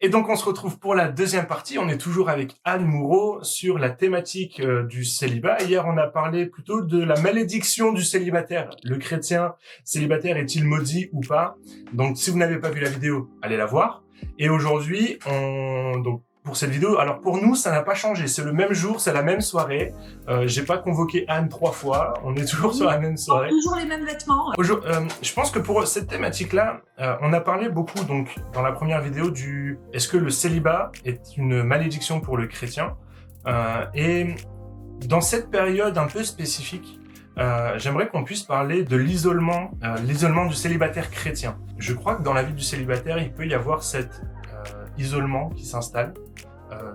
Et donc, on se retrouve pour la deuxième partie. On est toujours avec Anne Moureau sur la thématique du célibat. Hier, on a parlé plutôt de la malédiction du célibataire. Le chrétien célibataire est-il maudit ou pas? Donc, si vous n'avez pas vu la vidéo, allez la voir. Et aujourd'hui, donc pour cette vidéo, alors pour nous, ça n'a pas changé. C'est le même jour, c'est la même soirée. J'ai pas convoqué Anne 3 fois. On est toujours sur la même soirée. Toujours les mêmes vêtements. Je pense que pour cette thématique-là, on a parlé beaucoup, donc, dans la première vidéo du est-ce que le célibat est une malédiction pour le chrétien? Et dans cette période un peu spécifique, j'aimerais qu'on puisse parler de l'isolement du célibataire chrétien. Je crois que dans la vie du célibataire, il peut y avoir cet isolement qui s'installe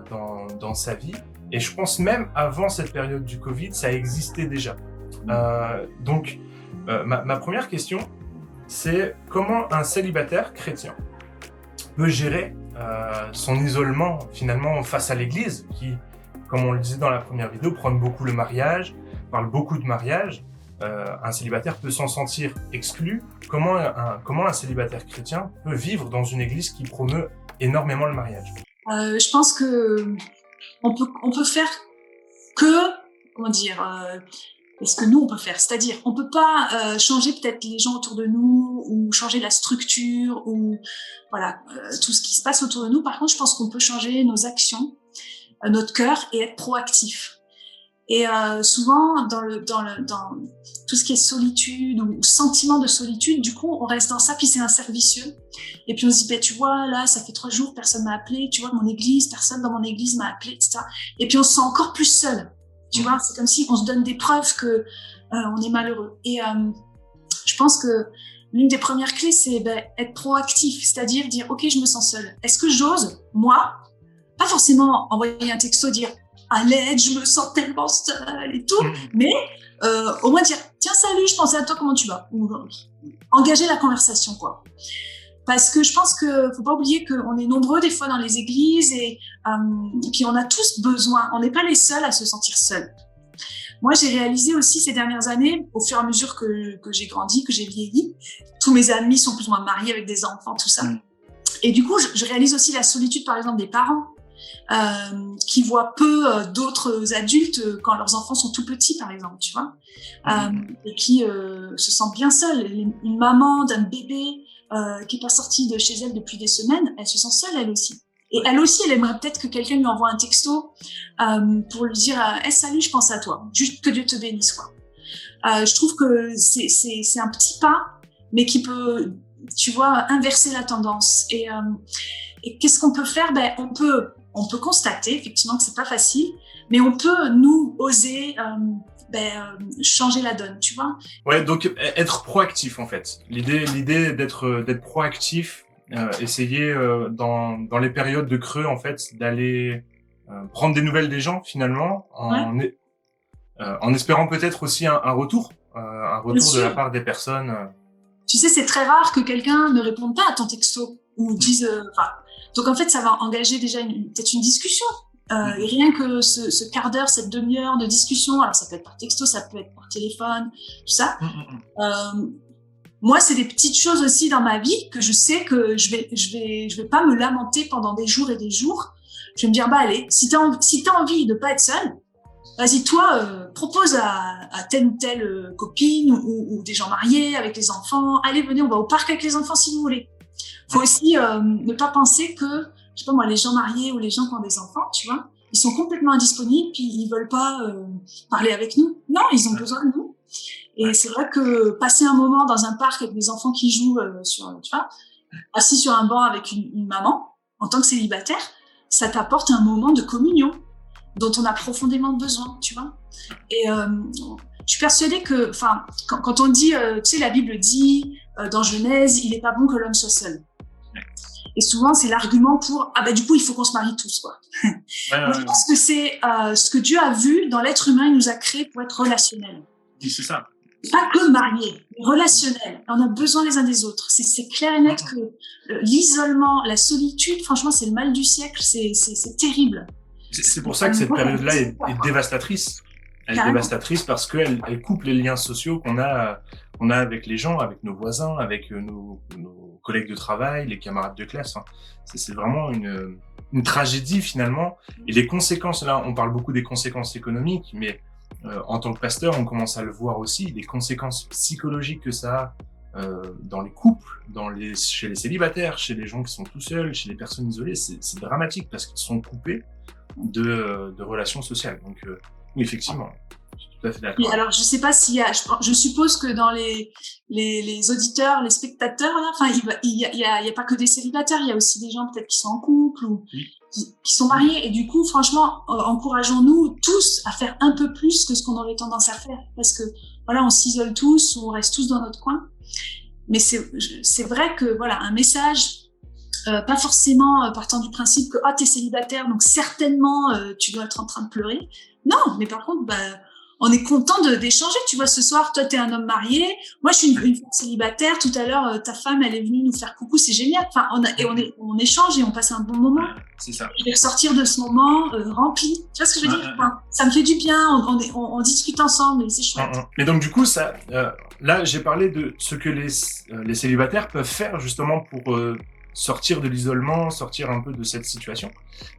dans sa vie. Et je pense même avant cette période du Covid, ça existait déjà. Donc, ma première question, c'est comment un célibataire chrétien peut gérer son isolement finalement face à l'Église, qui, comme on le disait dans la première vidéo, prône beaucoup le mariage, parle beaucoup de mariage. Un célibataire peut s'en sentir exclu. Comment un célibataire chrétien peut vivre dans une Église qui promeut énormément le mariage? Je pense que on peut faire que, comment dire, ce que nous on peut faire, c'est-à-dire on peut pas changer peut-être les gens autour de nous ou changer la structure ou voilà tout ce qui se passe autour de nous. Par contre, je pense qu'on peut changer nos actions, notre cœur et être proactif. Et souvent dans tout ce qui est solitude ou sentiment de solitude, du coup on reste dans ça, puis c'est un cercle vicieux. Et puis on se dit, ben tu vois, là ça fait 3 jours personne m'a appelé, tu vois, personne dans mon église m'a appelé, etc. Et puis on se sent encore plus seul. Tu vois, c'est comme si on se donne des preuves que on est malheureux. Et je pense que l'une des premières clés, c'est être proactif, c'est-à-dire dire, ok, je me sens seule. Est-ce que j'ose, moi, pas forcément envoyer un texto, dire à l'aide, je me sens tellement seule et tout, mais au moins dire, tiens, salut, je pensais à toi, comment tu vas? Ou engager la conversation, quoi. Parce que je pense que faut pas oublier qu'on est nombreux des fois dans les églises et puis on a tous besoin, on n'est pas les seuls à se sentir seuls. Moi, j'ai réalisé aussi ces dernières années, au fur et à mesure que j'ai grandi, que j'ai vieilli, tous mes amis sont plus ou moins mariés avec des enfants, tout ça. Et du coup, je réalise aussi la solitude, par exemple, des parents qui voient peu d'autres adultes quand leurs enfants sont tout petits, par exemple, tu vois, et qui se sentent bien seuls. Une maman d'un bébé qui est pas sortie de chez elle depuis des semaines, elle se sent seule, elle aussi. Et elle aussi, elle aimerait peut-être que quelqu'un lui envoie un texto pour lui dire hey, salut, je pense à toi, juste que Dieu te bénisse, quoi. Je trouve que c'est un petit pas, mais qui peut, tu vois, inverser la tendance. Et qu'est-ce qu'on peut faire? On peut constater effectivement que c'est pas facile, mais on peut nous oser changer la donne, tu vois. Ouais, donc être proactif en fait. L'idée d'être proactif, essayer dans les périodes de creux en fait d'aller prendre des nouvelles des gens finalement en espérant peut-être aussi un retour de la part des personnes. Tu sais, c'est très rare que quelqu'un ne réponde pas à ton texto ou dise donc en fait, ça va engager déjà peut-être une discussion. Et rien que ce quart d'heure, cette demi-heure de discussion, alors ça peut être par texto, ça peut être par téléphone, tout ça. Moi, c'est des petites choses aussi dans ma vie que je sais que je vais pas me lamenter pendant des jours et des jours. Je vais me dire, allez, si t'as envie de pas être seule, vas-y, toi, propose à telle ou telle copine ou des gens mariés avec les enfants, allez, venez, on va au parc avec les enfants si vous voulez. Faut aussi ne pas penser que, je sais pas moi, les gens mariés ou les gens qui ont des enfants, tu vois, ils sont complètement indisponibles puis ils veulent pas parler avec nous. Non, ils ont besoin de nous. Et c'est vrai que passer un moment dans un parc avec des enfants qui jouent tu vois, assis sur un banc avec une maman, en tant que célibataire, ça t'apporte un moment de communion dont on a profondément besoin, tu vois. Et je suis persuadée que, quand on dit, tu sais, la Bible dit dans Genèse, il n'est pas bon que l'homme soit seul. Et souvent, c'est l'argument pour du coup, il faut qu'on se marie tous, quoi. Moi, je pense que c'est ce que Dieu a vu dans l'être humain. Il nous a créé pour être relationnel. C'est ça. Pas que mariés, mais relationnel. On a besoin les uns des autres. C'est clair et net que l'isolement, la solitude, franchement, c'est le mal du siècle. C'est terrible. C'est pour ça que cette période-là est dévastatrice. Elle est dévastatrice parce qu'elle coupe les liens sociaux qu'on a avec les gens, avec nos voisins, avec nos collègues de travail, les camarades de classe. Hein. C'est vraiment une tragédie finalement. Et les conséquences, là, on parle beaucoup des conséquences économiques, mais en tant que pasteur, on commence à le voir aussi, les conséquences psychologiques que ça a dans les couples, chez les célibataires, chez les gens qui sont tout seuls, chez les personnes isolées. C'est dramatique parce qu'ils sont coupés de relations sociales. Donc, oui, effectivement. Je suis tout à fait d'accord. Et alors, je sais pas s'il y a, je suppose que dans les auditeurs, les spectateurs, là, enfin, il y a pas que des célibataires, il y a aussi des gens peut-être qui sont en couple ou qui sont mariés. Et du coup, franchement, encourageons-nous tous à faire un peu plus que ce qu'on aurait tendance à faire. Parce que, voilà, on s'isole tous, ou on reste tous dans notre coin. Mais c'est vrai que, voilà, un message, pas forcément partant du principe que, t'es célibataire, donc certainement, tu dois être en train de pleurer. Non, mais par contre, on est content d'échanger. Tu vois, ce soir, toi, t'es un homme marié. Moi, je suis une femme célibataire. Tout à l'heure, ta femme, elle est venue nous faire coucou. C'est génial. Enfin, on échange et on passe un bon moment. C'est ça. Je vais ressortir de ce moment rempli. Tu vois ce que je veux dire? Enfin, ça me fait du bien. On discute ensemble et c'est chouette. Mais donc, du coup, ça, là, j'ai parlé de ce que les célibataires peuvent faire justement pour sortir de l'isolement, sortir un peu de cette situation.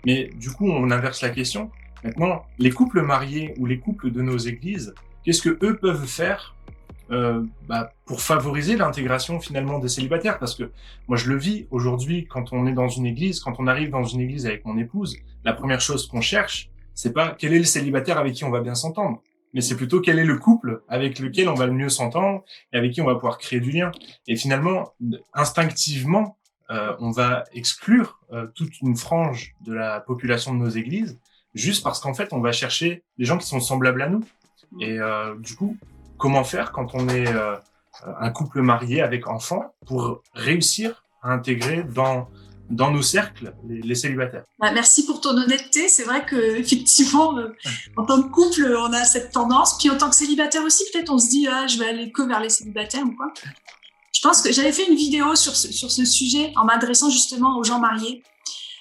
Mais du coup, on inverse la question. Maintenant, les couples mariés ou les couples de nos églises, qu'est-ce que eux peuvent faire pour favoriser l'intégration finalement des célibataires? Parce que moi, je le vis aujourd'hui quand on est dans une église, quand on arrive dans une église avec mon épouse, la première chose qu'on cherche, c'est pas quel est le célibataire avec qui on va bien s'entendre, mais c'est plutôt quel est le couple avec lequel on va le mieux s'entendre et avec qui on va pouvoir créer du lien. Et finalement, instinctivement, on va exclure toute une frange de la population de nos églises juste parce qu'en fait, on va chercher des gens qui sont semblables à nous. Et du coup, comment faire quand on est un couple marié avec enfants pour réussir à intégrer dans nos cercles les célibataires? Merci pour ton honnêteté. C'est vrai que effectivement, en tant que couple, on a cette tendance. Puis en tant que célibataire aussi, peut-être on se dit je vais aller que vers les célibataires ou quoi. Je pense que j'avais fait une vidéo sur ce sujet en m'adressant justement aux gens mariés.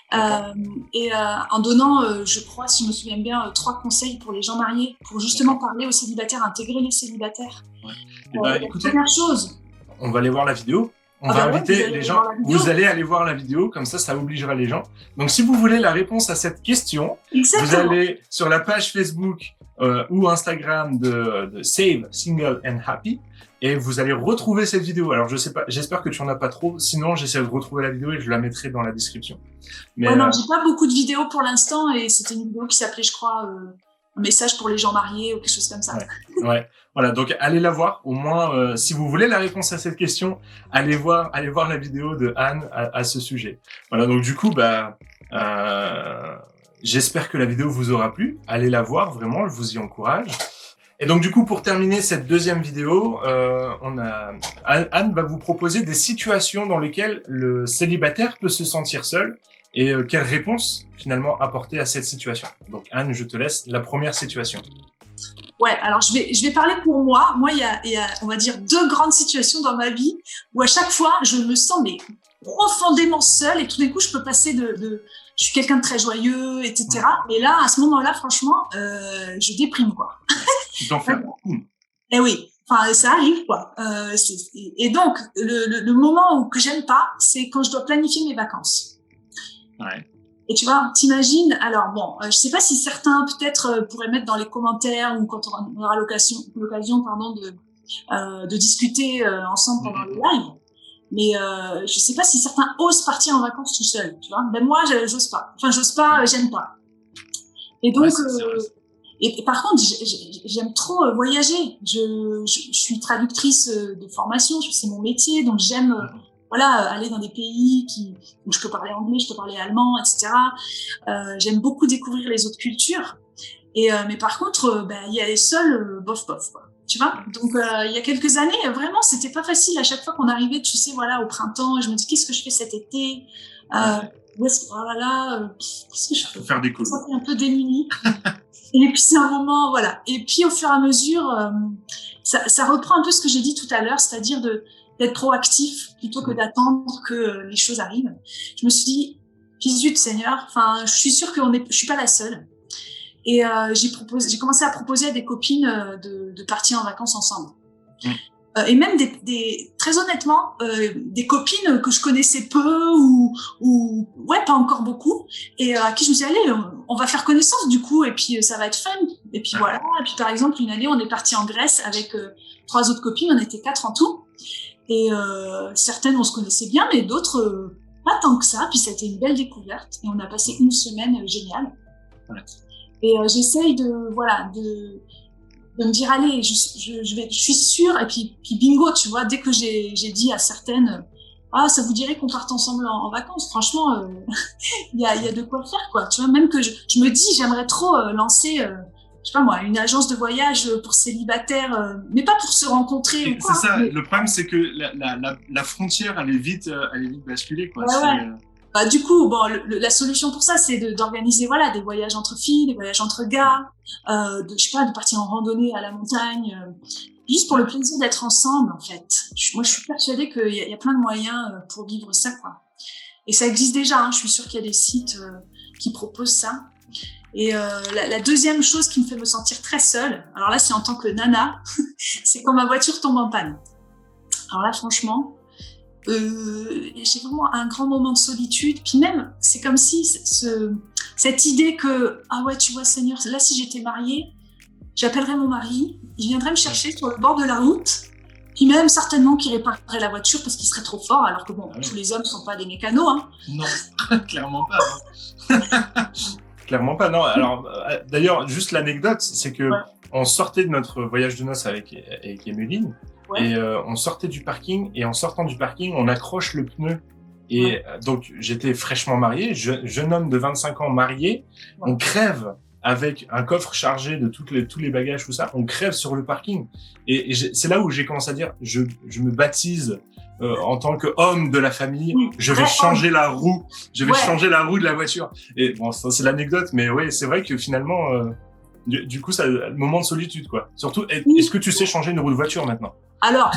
En donnant, je crois, si je me souviens bien, 3 conseils pour les gens mariés, pour justement parler aux célibataires, intégrer les célibataires. Ouais. Écoutez, première chose. On va aller voir la vidéo. On va inviter les gens. Vous allez aller voir la vidéo, comme ça obligera les gens. Donc, si vous voulez la réponse à cette question, vous allez sur la page Facebook ou Instagram de Save Single and Happy. Et vous allez retrouver cette vidéo. Alors, je sais pas, j'espère que tu en as pas trop. Sinon, j'essaie de retrouver la vidéo et je la mettrai dans la description. Mais non, j'ai pas beaucoup de vidéos pour l'instant et c'était une vidéo qui s'appelait, je crois, un message pour les gens mariés ou quelque chose comme ça. Ouais. Voilà. Donc, allez la voir. Au moins, si vous voulez la réponse à cette question, allez voir la vidéo de Anne à ce sujet. Voilà. Donc, du coup, j'espère que la vidéo vous aura plu. Allez la voir. Vraiment, je vous y encourage. Et donc, du coup, pour terminer cette deuxième vidéo, Anne va vous proposer des situations dans lesquelles le célibataire peut se sentir seul et quelle réponse, finalement, apporter à cette situation. Donc, Anne, je te laisse la première situation. Ouais, alors je vais parler pour moi. Moi, il y a, on va dire, 2 grandes situations dans ma vie où à chaque fois, je me sens profondément seule et tout d'un coup, je peux passer je suis quelqu'un de très joyeux, etc. Et là, à ce moment-là, franchement, je déprime, quoi. Tu t'en fais beaucoup. Eh oui, enfin, ça arrive, quoi. Et donc, le moment que j'aime pas, c'est quand je dois planifier mes vacances. Ouais. Et tu vois, t'imagines, alors bon, je sais pas si certains peut-être pourraient mettre dans les commentaires ou quand on aura l'occasion, de discuter ensemble pendant le live. Mais je sais pas si certains osent partir en vacances tout seuls, tu vois. Ben moi, j'ose pas. Enfin, j'ose pas, j'aime pas. Et donc, et par contre, j'aime trop voyager. Je suis traductrice de formation, c'est mon métier, donc j'aime aller dans des pays où je peux parler anglais, je peux parler allemand, etc. J'aime beaucoup découvrir les autres cultures. Mais par contre, y aller seule, bof, quoi. Tu vois, donc il y a quelques années, vraiment, c'était pas facile. À chaque fois qu'on arrivait, tu sais, voilà, au printemps, je me dis qu'est-ce que je fais cet été, qu'est-ce que je fais? Faire des colos. Un peu démunie. Et puis c'est un moment, voilà. Et puis au fur et à mesure, ça reprend un peu ce que j'ai dit tout à l'heure, c'est-à-dire d'être proactif plutôt que d'attendre que les choses arrivent. Je me suis dit, zut Seigneur, enfin, je suis sûre je suis pas la seule. Et j'ai commencé à proposer à des copines de partir en vacances ensemble. et même très honnêtement, des copines que je connaissais peu ou ouais, pas encore beaucoup, et à qui je me suis dit, allez, on va faire connaissance du coup, et puis ça va être fun. Et puis voilà. Et puis par exemple, une année, on est parti en Grèce avec 3 autres copines, on était 4 en tout, et certaines on se connaissait bien, mais d'autres pas tant que ça. Puis ça a été une belle découverte, et on a passé une semaine géniale. Ouais. Et j'essaye de me dire, allez, je suis sûre, et puis bingo, tu vois, dès que j'ai dit à certaines, ah, ça vous dirait qu'on parte ensemble en vacances, franchement, il y a de quoi faire, quoi, tu vois, même que je me dis, j'aimerais trop lancer, je sais pas moi, une agence de voyage pour célibataires, mais pas pour se rencontrer ou quoi. C'est ça, mais... le problème, c'est que la frontière, elle est vite basculée, quoi. Ouais. Bah, du coup, bon, la solution pour ça, c'est d'organiser, voilà, des voyages entre filles, des voyages entre gars, je sais pas, de partir en randonnée à la montagne, juste pour le plaisir d'être ensemble, en fait. Moi, je suis persuadée qu'il y a plein de moyens pour vivre ça, quoi. Et ça existe déjà, hein, je suis sûre qu'il y a des sites qui proposent ça. Et la deuxième chose qui me fait me sentir très seule, alors là, c'est en tant que nana, c'est quand ma voiture tombe en panne. Alors là, franchement, j'ai vraiment un grand moment de solitude. Puis même, c'est comme si cette idée que, ah ouais, tu vois, Seigneur, là, si j'étais mariée, j'appellerais mon mari, il viendrait me chercher sur le bord de la route, puis même certainement qu'il réparerait la voiture parce qu'il serait trop fort, alors que bon, tous les hommes sont pas des mécanos, hein. Non, clairement pas. Hein. Clairement pas, non. Alors, d'ailleurs, juste l'anecdote, c'est que on sortait de notre voyage de noces avec Emeline, et on sortait du parking, et en sortant du parking, on accroche le pneu. Et donc, j'étais fraîchement marié, jeune homme de 25 ans marié, on crève avec un coffre chargé de tous les bagages, tout ça, on crève sur le parking. Et c'est là où j'ai commencé à dire, je me baptise en tant qu'homme de la famille, je vais changer la roue, changer la roue de la voiture. Et bon, ça c'est l'anecdote, mais oui, c'est vrai que finalement, du coup, ça, le moment de solitude, quoi. Surtout, est-ce que tu sais changer une roue de voiture maintenant? Alors,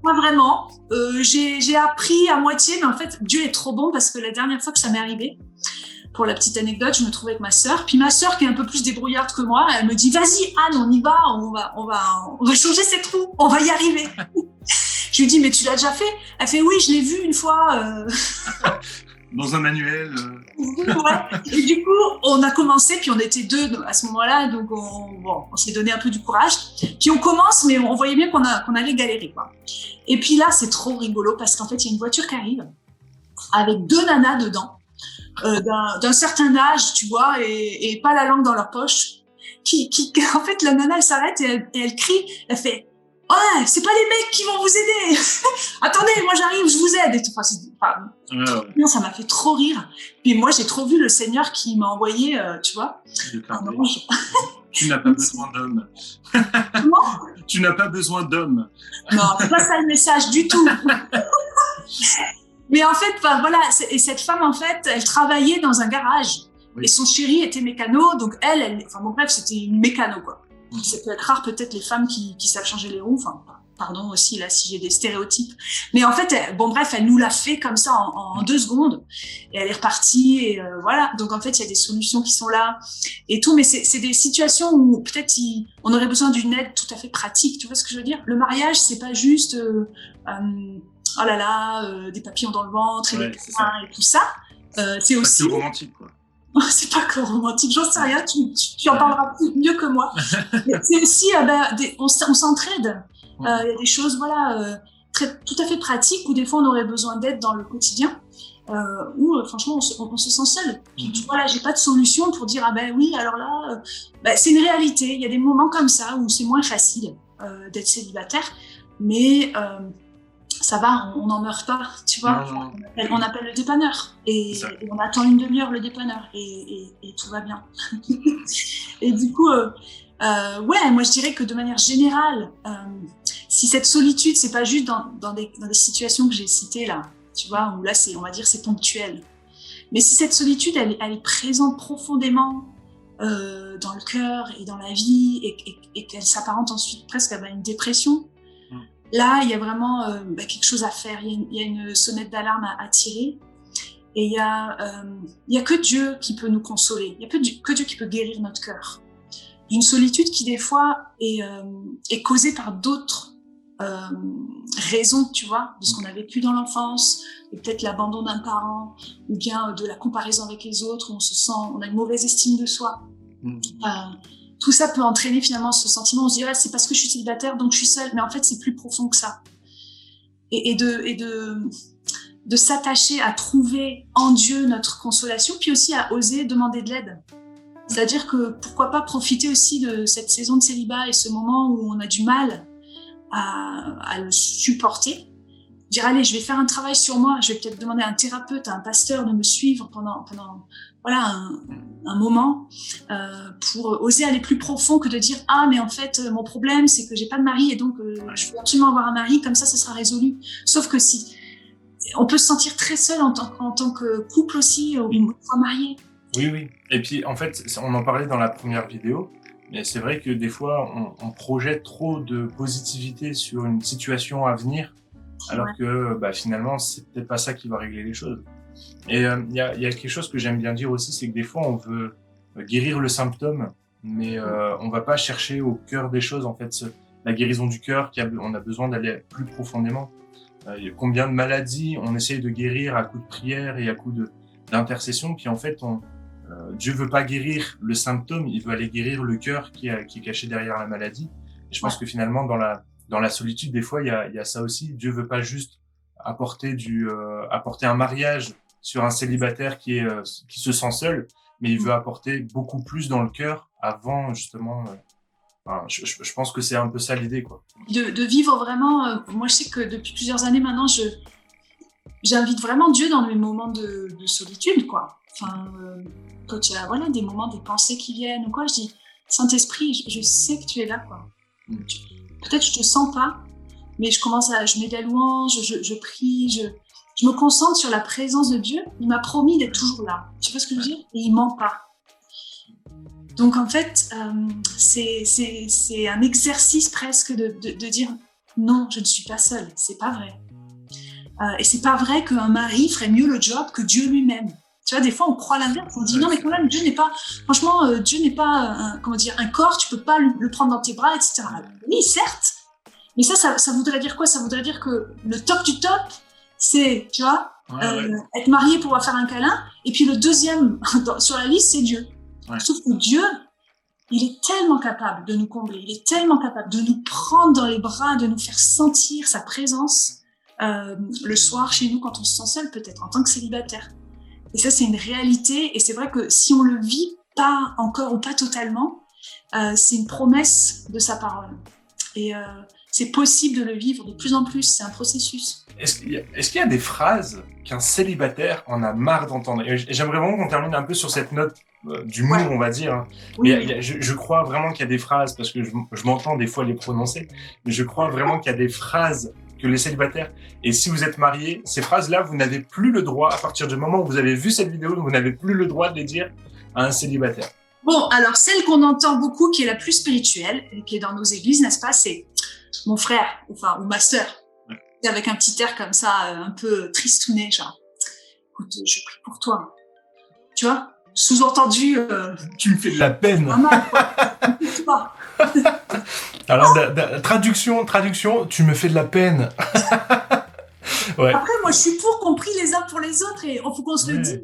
pas vraiment. J'ai appris à moitié, mais en fait, Dieu est trop bon parce que la dernière fois que ça m'est arrivé, pour la petite anecdote, je me trouvais avec ma sœur. Puis ma sœur, qui est un peu plus débrouillarde que moi, elle me dit, vas-y, Anne, on y va, on va changer cette roue, on va y arriver. Je lui dis, mais tu l'as déjà fait? Elle fait, oui, je l'ai vu une fois. Dans un manuel. Ouais. Et du coup, on a commencé, puis on était 2 à ce moment-là, donc on s'est donné un peu du courage. Puis on commence, mais on voyait bien qu'on allait galérer, quoi. Et puis là, c'est trop rigolo parce qu'en fait, il y a une voiture qui arrive avec 2 nanas dedans, d'un certain âge, tu vois, et pas la langue dans leur poche. En fait, la nana, elle s'arrête et elle crie, elle fait, ouais, c'est pas les mecs qui vont vous aider. Attendez, moi j'arrive, je vous aide. Et tout. Non, ça m'a fait trop rire. Puis moi, j'ai trop vu le Seigneur qui m'a envoyé, tu vois, un ange. Tu n'as pas besoin d'hommes. Comment? Tu n'as pas besoin d'hommes. Non, c'est pas ça le message du tout. Mais en fait, voilà, et cette femme, en fait, elle travaillait dans un garage. Oui. Et son chéri était mécano, donc enfin bon bref, c'était une mécano, quoi. Ça peut être rare, peut-être, les femmes qui savent changer les roues. Enfin, pardon aussi, là, si j'ai des stéréotypes. Mais en fait, elle nous l'a fait comme ça en 2 secondes. Et elle est repartie, et voilà. Donc, en fait, il y a des solutions qui sont là et tout. Mais c'est des situations où peut-être on aurait besoin d'une aide tout à fait pratique. Tu vois ce que je veux dire? Le mariage, c'est pas juste, oh là là, des papillons dans le ventre et des câlins et tout ça. C'est aussi... C'est romantique, quoi. C'est pas que romantique, j'en sais rien, tu en parleras mieux que moi. C'est aussi, on s'entraide. Il y a des choses, voilà, tout à fait pratiques où des fois on aurait besoin d'aide dans le quotidien, où franchement on se sent seul. Puis, tu vois, là, j'ai pas de solution pour dire, ah ben oui, alors là, c'est une réalité. Il y a des moments comme ça où c'est moins facile d'être célibataire, mais ça va, on n'en meurt pas, tu vois. Non. On appelle le dépanneur et on attend une demi-heure le dépanneur et tout va bien. Et du coup, moi je dirais que de manière générale, si cette solitude, c'est pas juste dans des situations que j'ai citées là, tu vois, où là on va dire c'est ponctuel. Mais si cette solitude, elle est présente profondément dans le cœur et dans la vie et qu'elle s'apparente ensuite presque à une dépression, là, il y a vraiment quelque chose à faire. Il y a une sonnette d'alarme à tirer. Et il y a que Dieu qui peut nous consoler. Il y a que Dieu qui peut guérir notre cœur. D'une solitude qui, des fois, est causée par d'autres raison, tu vois, de ce qu'on a vécu dans l'enfance, et peut-être l'abandon d'un parent, ou bien de la comparaison avec les autres, où on a une mauvaise estime de soi. Tout ça peut entraîner finalement ce sentiment, on se dirait c'est parce que je suis célibataire donc je suis seule, mais en fait c'est plus profond que ça. Et de s'attacher à trouver en Dieu notre consolation, puis aussi à oser demander de l'aide. C'est-à-dire que pourquoi pas profiter aussi de cette saison de célibat et ce moment où on a du mal à le supporter. Dire allez, je vais faire un travail sur moi, je vais peut-être demander à un thérapeute, à un pasteur de me suivre pendant voilà un moment pour oser aller plus profond que de dire ah mais en fait mon problème c'est que j'ai pas de mari et donc je veux absolument avoir un mari, comme ça sera résolu. Sauf que si on peut se sentir très seul en tant que couple aussi ou une fois marié. Oui. Et puis en fait on en parlait dans la première vidéo, mais c'est vrai que des fois on projette trop de positivité sur une situation à venir, alors que finalement c'est peut-être pas ça qui va régler les choses. Et il y a quelque chose que j'aime bien dire aussi, c'est que des fois on veut guérir le symptôme, mais on va pas chercher au cœur des choses en fait. La guérison du cœur, on a besoin d'aller plus profondément. Combien de maladies on essaye de guérir à coup de prière et à coup d'intercession, puis en fait Dieu veut pas guérir le symptôme, il veut aller guérir le cœur qui est caché derrière la maladie. Et je pense que finalement dans la solitude des fois il y a ça aussi. Dieu veut pas juste apporter un mariage sur un célibataire qui se sent seul, mais il veut apporter beaucoup plus dans le cœur avant justement. Je pense que c'est un peu ça l'idée, quoi. De vivre vraiment. Moi, je sais que depuis plusieurs années maintenant, j'invite vraiment Dieu dans mes moments de solitude, quoi. Enfin, quand il y a des moments, des pensées qui viennent ou quoi, je dis Saint-Esprit, je sais que tu es là, quoi. Peut-être je te sens pas, mais je mets des louanges, je prie, je me concentre sur la présence de Dieu. Il m'a promis d'être toujours là. Tu vois ce que je veux dire? Et il ment pas. Donc en fait, c'est un exercice presque de dire non, je ne suis pas seule. C'est pas vrai. Et c'est pas vrai qu'un mari ferait mieux le job que Dieu lui-même. Tu vois, des fois on croit l'inverse. On dit non, mais quand même, Dieu n'est pas un corps. Tu peux pas le prendre dans tes bras, etc. Oui, certes. Mais ça voudrait dire quoi? Ça voudrait dire que le top du top, c'est, tu vois, être marié pour pouvoir faire un câlin. Et puis le deuxième sur la liste, c'est Dieu. Sauf que Dieu, il est tellement capable de nous combler, il est tellement capable de nous prendre dans les bras, de nous faire sentir sa présence le soir chez nous quand on se sent seul, peut-être en tant que célibataire. Et ça, c'est une réalité. Et c'est vrai que si on le vit pas encore ou pas totalement, c'est une promesse de sa parole. Et c'est possible de le vivre de plus en plus. C'est un processus. Est-ce qu'il y a des phrases qu'un célibataire en a marre d'entendre? Et j'aimerais vraiment qu'on termine un peu sur cette note d'humour, on va dire. Oui. Mais je crois vraiment qu'il y a des phrases, parce que je m'entends des fois les prononcer, mais je crois vraiment qu'il y a des phrases que les célibataires, et si vous êtes mariés, ces phrases-là, vous n'avez plus le droit, à partir du moment où vous avez vu cette vidéo, vous n'avez plus le droit de les dire à un célibataire. Bon, alors celle qu'on entend beaucoup, qui est la plus spirituelle, et qui est dans nos églises, n'est-ce pas, c'est mon frère, ou ma sœur, avec un petit air comme ça, un peu tristounet, genre, écoute, je prie pour toi. Tu vois, sous-entendu. Tu me fais de la peine. Toi. Alors, traduction, tu me fais de la peine. Ouais. Après, moi, je suis pour qu'on prie les uns pour les autres, et il faut qu'on se le dise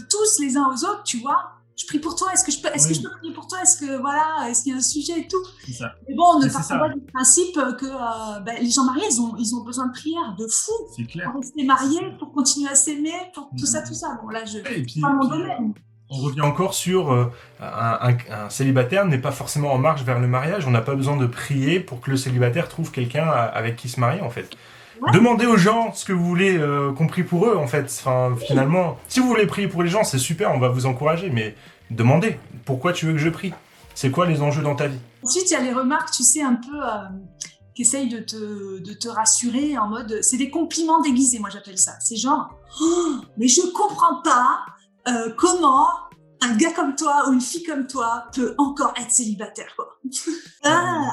tous les uns aux autres, tu vois. Je prie pour toi, est-ce que je peux prier pour toi, est-ce qu'il y a un sujet et tout. C'est ça. Mais bon, ne partons pas du principe que les gens mariés, ils ont besoin de prière, de fou. C'est clair. Pour rester mariés, pour continuer à s'aimer, pour tout ça. Bon, là, pas mon domaine. On revient encore sur un célibataire n'est pas forcément en marche vers le mariage. On n'a pas besoin de prier pour que le célibataire trouve quelqu'un avec qui se marier, en fait. Ouais. Demandez aux gens ce que vous voulez qu'on prie pour eux, en fait. Enfin, finalement, si vous voulez prier pour les gens, c'est super, on va vous encourager, mais demandez pourquoi tu veux que je prie. C'est quoi les enjeux dans ta vie? Ensuite, il y a les remarques, tu sais, un peu qui essayent de te rassurer en mode, c'est des compliments déguisés, moi j'appelle ça. C'est genre, mais je comprends pas comment un gars comme toi ou une fille comme toi peut encore être célibataire, quoi.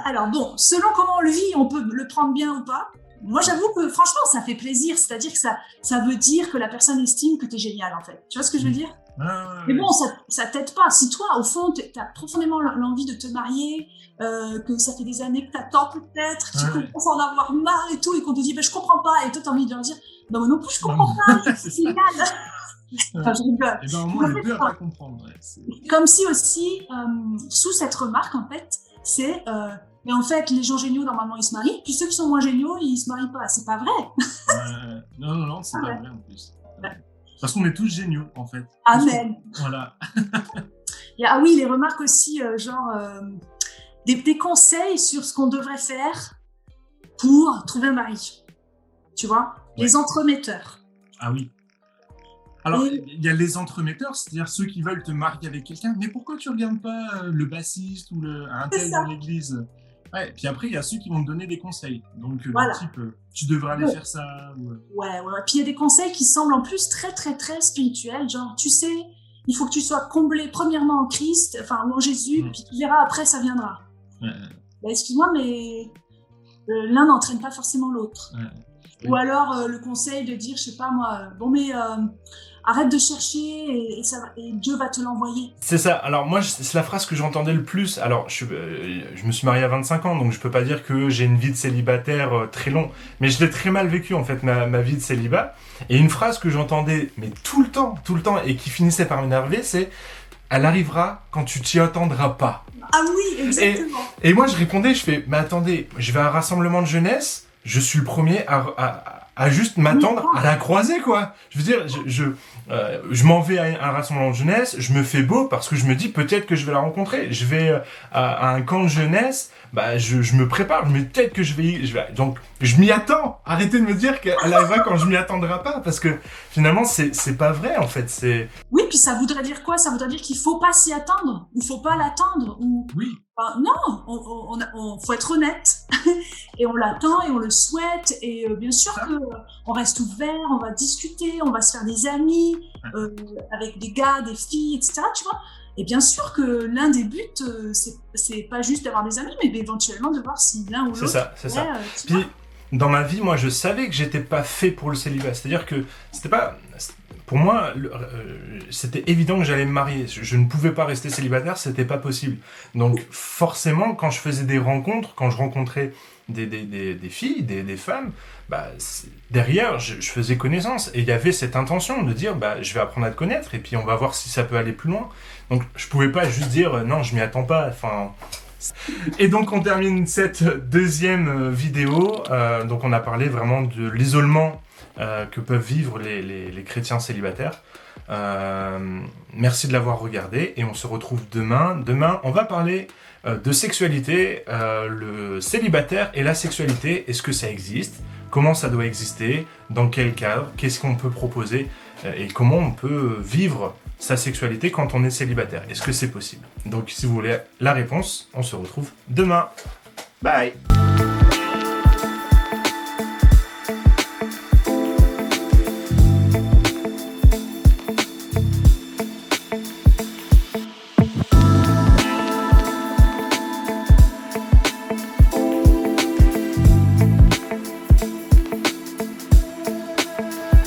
Alors bon, selon comment on le vit, on peut le prendre bien ou pas. Moi, j'avoue que franchement, ça fait plaisir. C'est-à-dire que ça veut dire que la personne estime que t'es génial, en fait. Tu vois ce que je veux dire? Mais bon, ça t'aide pas. Si toi, au fond, t'as profondément l'envie de te marier, que ça fait des années que t'attends peut-être, tu commences à en avoir marre et tout, et qu'on te dit, je comprends pas, et toi, t'as envie de leur dire, bah, moi non plus, je comprends pas, c'est génial. Enfin, je rigole. Et ben, au moins, les deux à pas comprendre. Comme si aussi, sous cette remarque, en fait, c'est, mais en fait, les gens géniaux, normalement, ils se marient, puis ceux qui sont moins géniaux, ils se marient pas. C'est pas vrai. Non, c'est pas vrai en plus. Parce qu'on est tous géniaux, en fait. Amen. Voilà. Ah oui, les remarques aussi, des conseils sur ce qu'on devrait faire pour trouver un mari. Tu vois, les entremetteurs. Ah oui. Alors, il y a les entremetteurs, c'est-à-dire ceux qui veulent te marier avec quelqu'un. Mais pourquoi tu regardes pas le bassiste ou un tel dans l'église? Ouais, puis après, il y a ceux qui vont te donner des conseils. Donc, le type, tu devrais aller faire ça. Ouais. Puis il y a des conseils qui semblent en plus très, très, très spirituels. Genre, tu sais, il faut que tu sois comblé premièrement en Christ, enfin, ou en Jésus, puis tu verras après, ça viendra. Bah, excuse-moi, mais l'un n'entraîne pas forcément l'autre. Ou alors, le conseil de dire, je sais pas moi, arrête de chercher et Dieu va te l'envoyer. C'est ça. Alors moi, c'est la phrase que j'entendais le plus. Alors, je me suis marié à 25 ans, donc je peux pas dire que j'ai une vie de célibataire très longue. Mais je l'ai très mal vécu, en fait, ma vie de célibat. Et une phrase que j'entendais, mais tout le temps, et qui finissait par m'énerver, c'est « Elle arrivera quand tu t'y attendras pas ». Ah oui, exactement. Et moi, je répondais, je fais « Mais attendez, je vais à un rassemblement de jeunesse, je suis le premier à juste m'attendre à la croiser, quoi. Je veux dire, je m'en vais à un rassemblement de jeunesse, je me fais beau parce que je me dis peut-être que je vais la rencontrer. Je vais à un camp de jeunesse, je me prépare, mais peut-être que je vais donc je m'y attends. Arrêtez de me dire qu'elle arrivera quand je m'y attendrai pas, parce que finalement c'est pas vrai en fait. Oui, puis ça voudrait dire quoi? Ça voudrait dire qu'il faut pas s'y attendre, ou faut pas l'attendre, ou non, on faut être honnête et on l'attend et on le souhaite, et bien sûr que on reste ouvert, on va discuter, on va se faire des amis avec des gars, des filles, etc. Tu vois. Et bien sûr que l'un des buts, c'est pas juste d'avoir des amis, mais éventuellement de voir si l'un ou l'autre. C'est ça. Puis dans ma vie, moi, je savais que j'étais pas fait pour le célibat. C'est-à-dire que c'était pas. Pour moi, c'était évident que j'allais me marier. Je ne pouvais pas rester célibataire, c'était pas possible. Donc forcément, quand je faisais des rencontres, quand je rencontrais des filles, des femmes, derrière, je faisais connaissance. Et il y avait cette intention de dire, je vais apprendre à te connaître, et puis on va voir si ça peut aller plus loin. Donc je pouvais pas juste dire, non, je m'y attends pas. Enfin. Et donc on termine cette deuxième vidéo. Donc on a parlé vraiment de l'isolement que peuvent vivre les chrétiens célibataires. Merci de l'avoir regardé et on se retrouve demain. Demain, on va parler de sexualité, le célibataire et la sexualité. Est-ce que ça existe? Comment ça doit exister? Dans quel cadre? Qu'est-ce qu'on peut proposer? Et comment on peut vivre sa sexualité quand on est célibataire? Est-ce que c'est possible? Donc si vous voulez la réponse, on se retrouve demain. Bye!